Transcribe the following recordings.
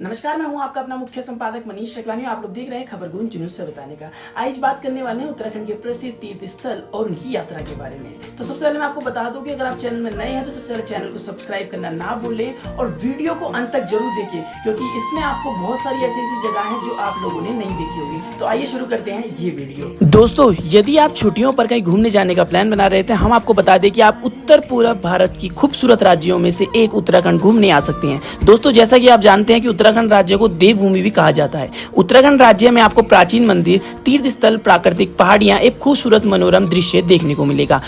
नमस्कार, मैं हूं आपका अपना मुख्य संपादक मनीष शकलानी। आप लोग देख रहे हैं खबर गूंज जुनून से बताने का। आज बात करने वाले हैं उत्तराखंड के प्रसिद्ध तीर्थ स्थल और उनकी यात्रा के बारे में। तो सबसे पहले मैं आपको बता दूं कि अगर आप चैनल में नए हैं तो सबसे पहले चैनल को सब्सक्राइब करना ना भूलें और वीडियो को अंत तक जरूर देखें, क्योंकि इसमें आपको बहुत सारी ऐसी जगह है जो आप लोगों ने नहीं देखी होगी। तो आइए शुरू करते हैं ये वीडियो। दोस्तों, यदि आप छुट्टियों पर कहीं घूमने जाने का प्लान बना रहे थे, हम आपको बता दें कि आप उत्तर पूर्व भारत की खूबसूरत राज्यों में से एक उत्तराखंड घूमने आ सकते हैं। दोस्तों, जैसा कि आप जानते हैं कि उत्तराखंड राज्य को देवभूमि भी कहा जाता है। उत्तराखंड राज्य में आपको प्राचीन मंदिर, तीर्थ स्थल, प्राकृतिक पहाड़ियां, एक खूबसूरत मनोरम दृश्य देखने को मिलेगा।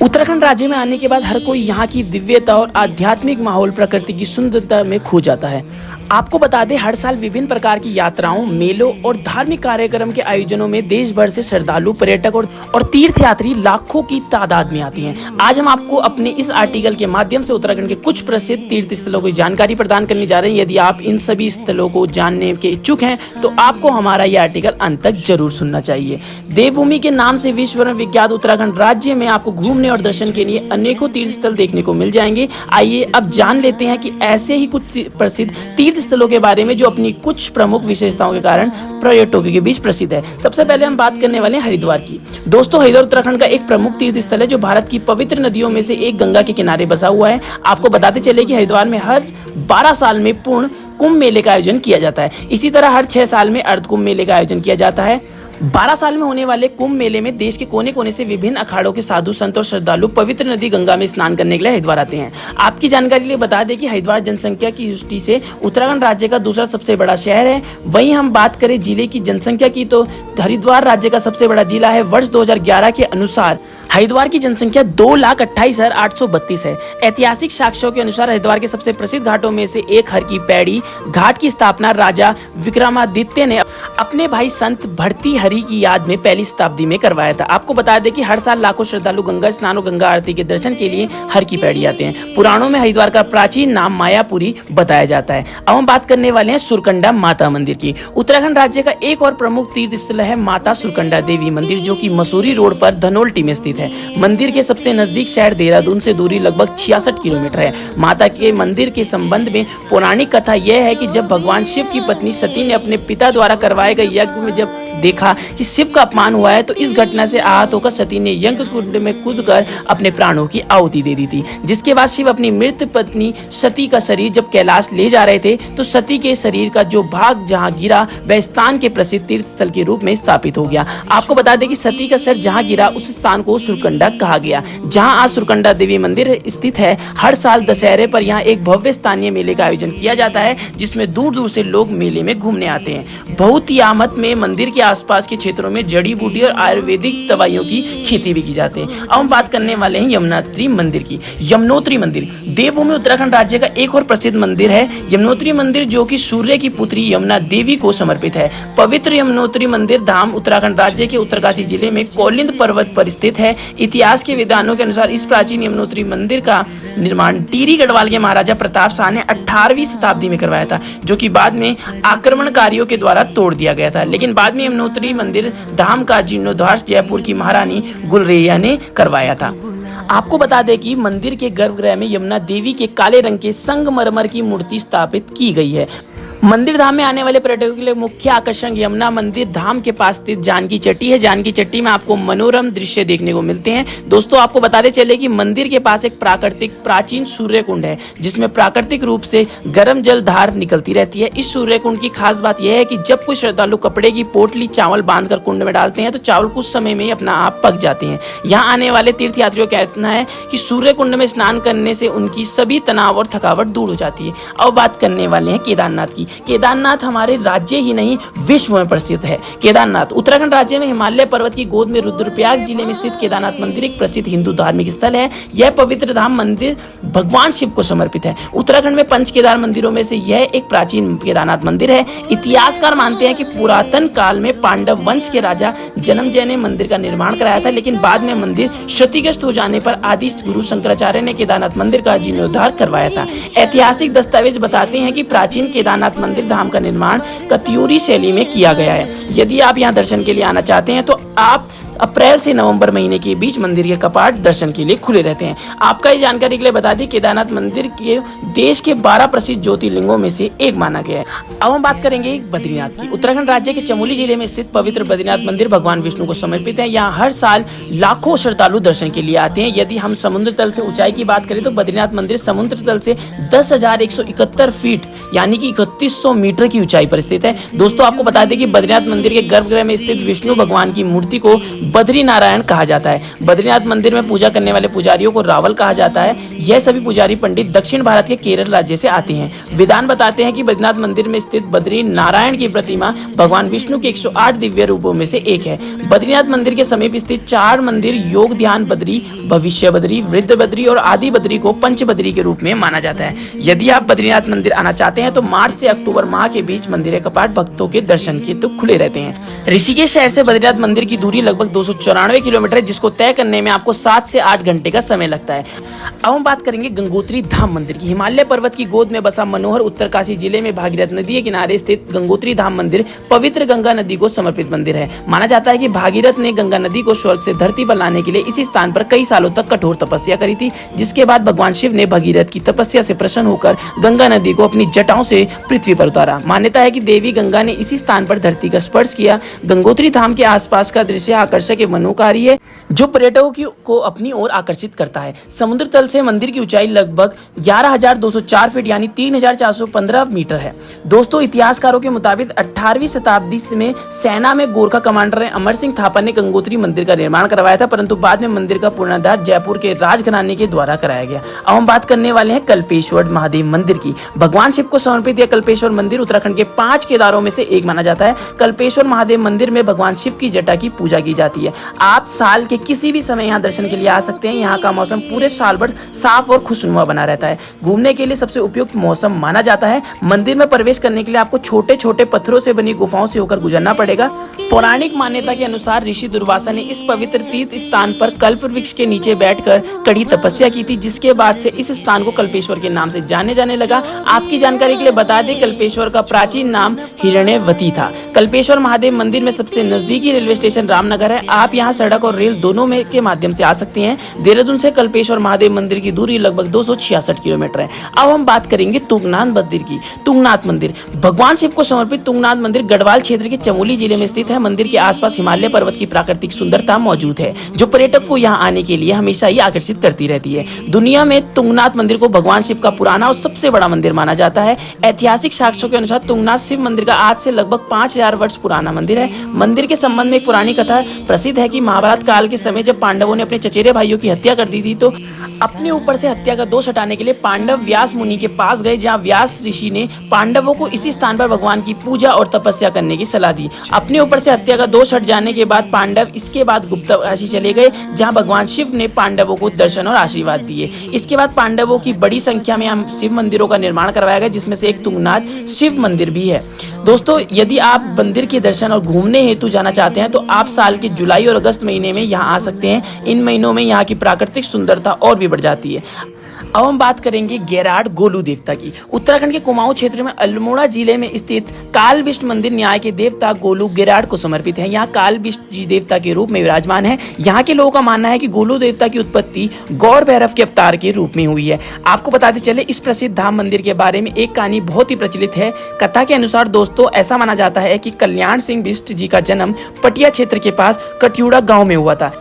उत्तराखंड राज्य में आने के बाद हर कोई यहाँ की दिव्यता और आध्यात्मिक माहौल, प्रकृति की सुंदरता में खो जाता है। आपको बता दें, हर साल विभिन्न प्रकार की यात्राओं, मेलों और धार्मिक कार्यक्रम के आयोजनों में देश भर से श्रद्धालु, पर्यटक और तीर्थयात्री लाखों की तादाद में आती हैं। आज हम आपको अपने इस आर्टिकल के माध्यम से उत्तराखंड के कुछ प्रसिद्ध तीर्थ स्थलों की जानकारी प्रदान करने जा रहे हैं। यदि आप इन सभी स्थलों को जानने के इच्छुक हैं तो आपको हमारा यह आर्टिकल अंत तक जरूर सुनना चाहिए। देवभूमि के नाम से विश्व में विख्यात उत्तराखंड राज्य में आपको घूमने और दर्शन के लिए अनेकों तीर्थ स्थल देखने को मिल जाएंगे। आइए अब जान लेते हैं कि ऐसे ही कुछ प्रसिद्ध तीर्थ स्थलों के बारे में जो अपनी कुछ प्रमुख विशेषताओं के कारण पर्यटकों के बीच प्रसिद्ध है। सबसे पहले हम बात करने वाले हैं हरिद्वार की। दोस्तों, हरिद्वार उत्तराखंड का एक प्रमुख तीर्थ स्थल है जो भारत की पवित्र नदियों में से एक गंगा के किनारे बसा हुआ है। आपको बताते चले कि हरिद्वार में हर 12 साल में पूर्ण कुंभ मेले का आयोजन किया जाता है। इसी तरह हर 6 साल में अर्ध कुंभ मेले का आयोजन किया जाता है। 12 साल में होने वाले कुंभ मेले में देश के कोने कोने से विभिन्न अखाड़ों के साधु संत और श्रद्धालु पवित्र नदी गंगा में स्नान करने के लिए हरिद्वार आते हैं। आपकी जानकारी के लिए बता दें कि हरिद्वार जनसंख्या की दृष्टि से उत्तराखंड राज्य का दूसरा सबसे बड़ा शहर है। वहीं हम बात करें जिले की जनसंख्या की तो हरिद्वार राज्य का सबसे बड़ा जिला है। वर्ष 2011 के अनुसार हरिद्वार की जनसंख्या 2,28,832 है। ऐतिहासिक साक्ष्यों के अनुसार हरिद्वार के सबसे प्रसिद्ध घाटों में से एक हर की पैड़ी घाट की स्थापना राजा विक्रमादित्य ने अपने भाई संत भर्तृहरि की याद में पहली शताब्दी में करवाया था। आपको बता दें कि हर साल लाखों श्रद्धालु गंगा स्नान और गंगा आरती के दर्शन के लिए हर की पैड़ी आते हैं। पुराणों में हरिद्वार का प्राचीन नाम मायापुरी बताया जाता है। अब हम बात करने वाले हैं सुरकंडा माता मंदिर की। उत्तराखंड राज्य का एक और प्रमुख तीर्थ स्थल है माता सुरकंडा देवी मंदिर, जो कि मसूरी रोड पर धनोल्टी में स्थित है। मंदिर के सबसे नजदीक शहर देहरादून से दूरी लगभग 66 किलोमीटर है। माता के मंदिर के संबंध में पौराणिक कथा यह है कि जब भगवान शिव की पत्नी सती ने अपने पिता द्वारा करवाए गए यज्ञ में जब देखा कि शिव का अपमान हुआ है तो इस घटना से आहत होकर सती ने यज्ञ कुंड में कूदकर अपने प्राणों की आहुति दे दी थी। जिसके बाद शिव अपनी मृत पत्नी सती का शरीर जब कैलाश ले जा रहे थे तो सती के शरीर का जो भाग जहां गिरा वह स्थान के प्रसिद्ध तीर्थ स्थल के रूप में स्थापित हो गया। आपको बता दें कि सती का सिर जहां गिरा उस स्थान को सुरकंडा कहा गया, जहां आज सुरकंडा देवी मंदिर स्थित है। हर साल दशहरे पर यहाँ एक भव्य स्थानीय मेले का आयोजन किया जाता है, जिसमें दूर दूर से लोग मेले में घूमने आते हैं। बहुत ही आमद में मंदिर के आसपास के क्षेत्रों में जड़ी बूटी और आयुर्वेदिक दवाइयों की खेती भी की जाती है। अब हम बात करने वाले हैं यमुनोत्री मंदिर की। यमुनोत्री मंदिर देवभूमि उत्तराखंड राज्य का एक और प्रसिद्ध मंदिर है। यमुनोत्री मंदिर जो कि सूर्य की पुत्री यमुना देवी को समर्पित है। पवित्र यमुनोत्री मंदिर धाम उत्तराखंड राज्य के उत्तरकाशी जिले में कोलिंद पर्वत पर स्थित है। इतिहास के विद्वानों के अनुसार इस प्राचीन यमुनोत्री मंदिर का निर्माण टिहरी गढ़वाल के महाराजा प्रताप शाह ने 18वीं शताब्दी में करवाया था, जो कि बाद में आक्रमणकारियों के द्वारा तोड़ दिया गया था। लेकिन बाद में यमुनोत्री मंदिर धाम का जीर्णोद्धार जयपुर की महारानी गुलरेया ने करवाया था। आपको बता दें कि मंदिर के गर्भगृह में यमुना देवी के काले रंग के संगमरमर की मूर्ति स्थापित की गई है। मंदिर धाम में आने वाले पर्यटकों के लिए मुख्य आकर्षण यमुना मंदिर धाम के पास स्थित जानकी चट्टी है। जानकी चट्टी में आपको मनोरम दृश्य देखने को मिलते हैं। दोस्तों, आपको बताते चले कि मंदिर के पास एक प्राकृतिक प्राचीन सूर्य कुंड है, जिसमें प्राकृतिक रूप से गर्म जल धार निकलती रहती है। इस सूर्य कुंड की खास बात यह है कि जब कोई श्रद्धालु कपड़े की पोटली चावल बांधकर कुंड में डालते हैं तो चावल कुछ समय में ही अपना आप पक जाते हैं। यहाँ आने वाले तीर्थयात्रियों का कहना है कि सूर्य कुंड में स्नान करने से उनकी सभी तनाव और थकावट दूर हो जाती है। अब बात करने वाले हैं केदारनाथ की। केदारनाथ हमारे राज्य ही नहीं विश्व में प्रसिद्ध है। केदारनाथ उत्तराखंड राज्य में हिमालय पर्वत की गोद में रुद्रप्रयाग जिले में स्थित केदारनाथ मंदिर एक प्रसिद्ध हिंदू धार्मिक स्थल है। यह पवित्र धाम मंदिर भगवान शिव को समर्पित है। उत्तराखंड में 5 केदार मंदिरों में से यह एक प्राचीन केदारनाथ मंदिर है। इतिहासकार मानते हैं कि पुरातन काल में पांडव वंश के राजा जन्मजय ने मंदिर का निर्माण कराया था, लेकिन बाद में मंदिर क्षतिग्रस्त हो जाने पर आदि गुरु शंकराचार्य ने केदारनाथ मंदिर का जीर्णोद्धार करवाया था। ऐतिहासिक दस्तावेज बताते हैं कि प्राचीन केदारनाथ मंदिर धाम का निर्माण कत्यूरी शैली में किया गया है। यदि आप यहाँ दर्शन के लिए आना चाहते हैं तो आप अप्रैल से नवंबर महीने के बीच मंदिर के कपाट दर्शन के लिए खुले रहते हैं। आपका ये जानकारी के लिए बता दी, केदारनाथ मंदिर के देश के 12 प्रसिद्ध ज्योतिर्लिंगों में से एक माना गया है। अब हम बात करेंगे बद्रीनाथ की। उत्तराखंड राज्य के चमोली जिले में स्थित पवित्र बद्रीनाथ मंदिर भगवान विष्णु को समर्पित है। यहाँ हर साल लाखों श्रद्धालु दर्शन के लिए आते हैं। यदि हम समुद्र तल से ऊंचाई की बात करें तो बद्रीनाथ मंदिर समुद्र तल से 10,171 फीट यानी कि 3100 मीटर की ऊंचाई पर स्थित है। दोस्तों आपको बता दें कि बद्रीनाथ मंदिर के गर्भगृह में स्थित विष्णु भगवान की मूर्ति को बद्री नारायण कहा जाता है। बद्रीनाथ मंदिर में पूजा करने वाले पुजारियों को रावल कहा जाता है। यह सभी पुजारी पंडित दक्षिण भारत के केरल राज्य से आते हैं। विद्वान बताते हैं कि बद्रीनाथ मंदिर में स्थित बद्री नारायण की प्रतिमा भगवान विष्णु के 108 दिव्य रूपों में से एक है। बद्रीनाथ मंदिर के समीप स्थित 4 मंदिर योग ध्यान बद्री, भविष्य बद्री, वृद्ध बद्री और आदि बद्री को पंच बद्री के रूप में माना जाता है। यदि आप बद्रीनाथ मंदिर आना चाहते हैं तो मार्च से अक्टूबर माह के बीच मंदिर के कपाट भक्तों के दर्शन के तो खुले रहते हैं। ऋषिकेश शहर से बद्रीनाथ मंदिर की दूरी लगभग 294 किलोमीटर है, जिसको तय करने में आपको 7 से 8 घंटे का समय लगता है। अब हम बात करेंगे गंगोत्री धाम मंदिर की। हिमालय पर्वत की गोद में बसा मनोहर उत्तरकाशी जिले में भागीरथ नदी के किनारे स्थित गंगोत्री धाम मंदिर पवित्र गंगा नदी को समर्पित मंदिर है। माना जाता है कि भागीरथ ने गंगा नदी को स्वर्ग से धरती पर लाने के लिए इसी स्थान पर कई सालों तक कठोर तपस्या करी थी, जिसके बाद भगवान शिव ने भगीरथ की तपस्या से प्रसन्न होकर गंगा नदी को अपनी जटाओं से पृथ्वी पर उतारा। मान्यता है कि देवी गंगा ने इसी स्थान पर धरती का स्पर्श किया। गंगोत्री धाम के आसपास का दृश्य आकर्षक एवं मनोकारी है, जो पर्यटकों को अपनी ओर आकर्षित करता है। समुद्र तल से मंदिर की ऊंचाई लगभग 11,204 फीट यानी 3,415 मीटर है। दोस्तों इतिहासकारों के मुताबिक 18वीं शताब्दी में सेना में गोरखा कमांडर अमर सिंह थापा ने गंगोत्री मंदिर का निर्माण करवाया था, परंतु बाद में मंदिर का पुनरुद्धार जयपुर के राजघराने के द्वारा कराया गया। अब हम बात करने वाले हैं कल्पेश्वर महादेव मंदिर की। भगवान शिव को समर्पित यह कल्पेश्वर मंदिर उत्तराखंड के 5 केदारों में से एक माना जाता है। कल्पेश्वर महादेव मंदिर में भगवान शिव की जटा की पूजा की जाती है। आप साल के किसी भी समय यहाँ दर्शन के लिए आ सकते हैं। यहाँ का मौसम पूरे साल भर साफ और खुशनुमा बना रहता है। घूमने के लिए सबसे उपयुक्त मौसम माना जाता है। मंदिर में प्रवेश करने के लिए आपको छोटे छोटे पत्थरों से बनी गुफाओं से होकर गुजरना पड़ेगा। पौराणिक मान्यता के अनुसार ऋषि दुर्वासा ने इस पवित्र तीर्थ स्थान पर कल्प वृक्ष के नीचे बैठकर कड़ी तपस्या की थी, जिसके बाद से इस स्थान को कल्पेश्वर के नाम से जाने जाने लगा। आपकी जानकारी के लिए बता दें, कल्पेश्वर का प्राचीन नाम हिरण्यवती था। कल्पेश्वर महादेव मंदिर में सबसे नजदीकी रेलवे स्टेशन रामनगर है। आप यहाँ सड़क और रेल दोनों में के माध्यम से आ सकते हैं। देहरादून से कल्पेश्वर महादेव मंदिर की दूरी लगभग 266 किलोमीटर है। अब हम बात करेंगे तुंगनाथ मंदिर की। तुंगनाथ मंदिर भगवान शिव को समर्पित तुंगनाथ मंदिर गढ़वाल क्षेत्र के चमोली जिले में स्थित है। मंदिर के आसपास हिमालय पर्वत की प्राकृतिक सुंदरता मौजूद है, जो पर्यटक को यहाँ आने के लिए हमेशा ही आकर्षित करती रहती है। दुनिया में तुंगनाथ मंदिर को भगवान शिव का पुराना और सबसे बड़ा मंदिर माना जाता है। ऐतिहासिक साक्ष्यों के अनुसार तुंगनाथ शिव मंदिर का आज से लगभग 5000 वर्ष पुराना मंदिर है। मंदिर के संबंध में एक पुरानी कथा प्रसिद्ध है कि महाभारत काल के समय जब पांडवों ने अपने चचेरे भाइयों की हत्या कर दी थी, तो अपने ऊपर से हत्या का दोष हटाने के लिए पांडव व्यास मुनि के पास गए, जहाँ व्यास ऋषि ने पांडवों को इसी स्थान पर भगवान की पूजा और तपस्या करने की सलाह दी। अपने ऊपर से हत्या का दोष हट जाने के बाद पांडव इसके बाद गुप्तकाशी चले गए, जहाँ भगवान शिव ने पांडवों को दर्शन और आशीर्वाद दिए। इसके बाद पांडवों की बड़ी संख्या में शिव मंदिरों का निर्माण करवाया गया, जिसमें से एक तुंगनाथ शिव मंदिर भी है। दोस्तों यदि आप मंदिर के दर्शन और घूमने हेतु जाना चाहते हैं तो आप साल के जुलाई और अगस्त महीने में यहाँ आ सकते हैं। इन महीनों में यहाँ की प्राकृतिक सुंदरता और भी बढ़ जाती है। अब हम बात करेंगे गेराड गोलू देवता की। उत्तराखंड के कुमाऊं क्षेत्र में अल्मोड़ा जिले में स्थित काल बिष्ट मंदिर न्याय के देवता गोलू गेराड को समर्पित है। यहाँ काल बिष्ट जी देवता के रूप में विराजमान है। यहाँ के लोगों का मानना है कि गोलू देवता की उत्पत्ति गौर भैरव के अवतार के रूप में हुई है। आपको बताते चले इस प्रसिद्ध धाम मंदिर के बारे में एक कहानी बहुत ही प्रचलित है। कथा के अनुसार दोस्तों ऐसा माना जाता है कि कल्याण सिंह बिष्ट जी का जन्म पटिया क्षेत्र के पास कटियूड़ा गाँव में हुआ था।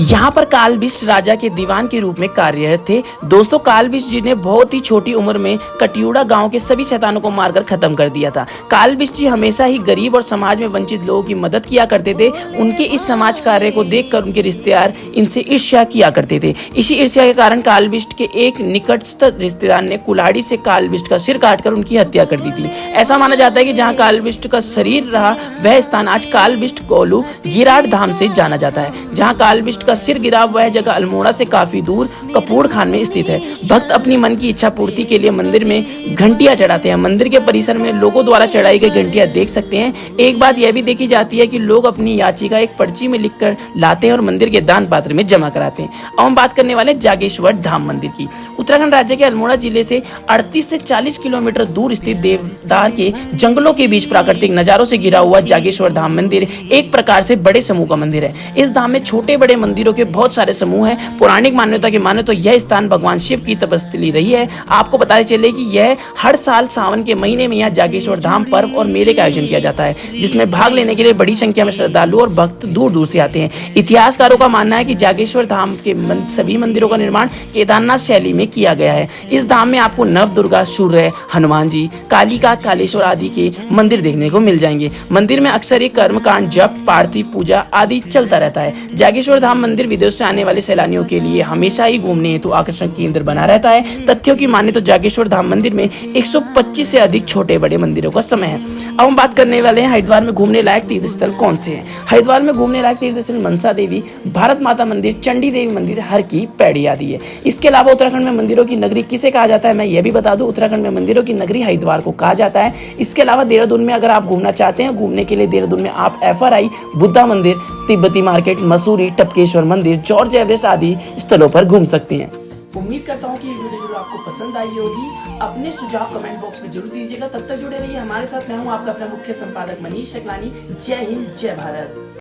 यहाँ पर काल बिष्ट राजा के दीवान के रूप में कार्यरत थे। दोस्तों काल बिष्ट जी ने बहुत ही छोटी उम्र में कटियूड़ा गांव के सभी शैतानों को मारकर खत्म कर दिया था। काल बिष्ट जी हमेशा ही गरीब और समाज में वंचित लोगों की मदद किया करते थे। उनके इस समाज कार्य को देखकर उनके रिश्तेदार इनसे ईर्ष्या किया करते थे। इसी ईर्ष्या के कारण काल बिष्ट के एक निकटस्थ रिश्तेदार ने कुल्हाड़ी से काल बिष्ट का सिर काटकर उनकी हत्या कर दी थी। ऐसा माना जाता है कि जहाँ काल बिष्ट का शरीर रहा वह स्थान आज काल बिष्ट गोलू गिराड धाम से जाना जाता है। जहाँ काल बिष्ट उसका सिर गिरा हुआ है। जगह अल्मोड़ा से काफी दूर कपूरखान में स्थित है। भक्त अपनी मन की इच्छा पूर्ति के लिए मंदिर में घंटियां चढ़ाते हैं। मंदिर के परिसर में लोगों द्वारा चढ़ाई गई घंटियां देख सकते हैं। एक बात यह भी देखी जाती है कि लोग अपनी याचिका एक पर्ची में लिखकर लाते हैं और मंदिर के दान पात्र में जमा कराते हैं। अब हम बात करने वाले जागेश्वर धाम मंदिर की। उत्तराखंड राज्य के अल्मोड़ा जिले से 38 से 40 किलोमीटर दूर स्थित देवदार के जंगलों के बीच प्राकृतिक नजारों से घिरा हुआ जागेश्वर धाम मंदिर एक प्रकार से बड़े समूह का मंदिर है। इस धाम में छोटे बड़े मंदिरों के बहुत सारे समूह हैं। पौराणिक मान्यता के माने तो यह स्थान भगवान शिव की तपस्थली रही है। आपको बताते चले कि यह हर साल सावन के महीने में यहाँ जागेश्वर धाम पर्व और मेले का आयोजन किया जाता है, जिसमें भाग लेने के लिए बड़ी संख्या में श्रद्धालु और भक्त दूर दूर से आते हैं। इतिहासकारों का मानना है कि जागेश्वर धाम के सभी मंदिरों का निर्माण केदारनाथ शैली में किया गया है। इस धाम में आपको नव दुर्गा, सूर्य, हनुमान जी, कालिका, कालेश्वर आदि के मंदिर देखने को मिल जाएंगे। मंदिर में अक्सर एक कर्मकांड, जप, पार्थिव पूजा आदि चलता रहता है। जागेश्वर धाम मंदिर विदेश से आने वाले सैलानियों के लिए हमेशा ही घूमने हेतु आकर्षण केंद्र बना रहता है। तथ्यों की माने तो जागेश्वर धाम मंदिर में 125 से अधिक छोटे बड़े मंदिरों का समय है। अब हम बात करने वाले हैं हरिद्वार में घूमने लायक तीर्थ स्थल कौन से हैं। हरिद्वार में घूमने लायक तीर्थ स्थल मनसा देवी, भारत माता मंदिर, चंडी देवी मंदिर, हर की पैड़ी आदि है। इसके अलावा उत्तराखंड में मंदिरों की नगरी किसे कहा जाता है, मैं यह भी बता दूं, उत्तराखंड में मंदिरों की नगरी हरिद्वार को कहा जाता है। इसके अलावा देहरादून में अगर आप घूमना चाहते हैं, घूमने के लिए देहरादून में आप FRI, बुद्धा मंदिर, तिब्बती मार्केट, मसूरी, टपकेश्वर मंदिर, जॉर्ज एवरेस्ट आदि स्थलों पर घूम सकते हैं। उम्मीद करता हूँ कि ये वीडियो जरूर आपको पसंद आई होगी। अपने सुझाव कमेंट बॉक्स में जरूर दीजिएगा। तब तक जुड़े रहिए हमारे साथ। मैं हूँ आपका अपना मुख्य संपादक मनीष शकलानी। जय हिंद, जय भारत।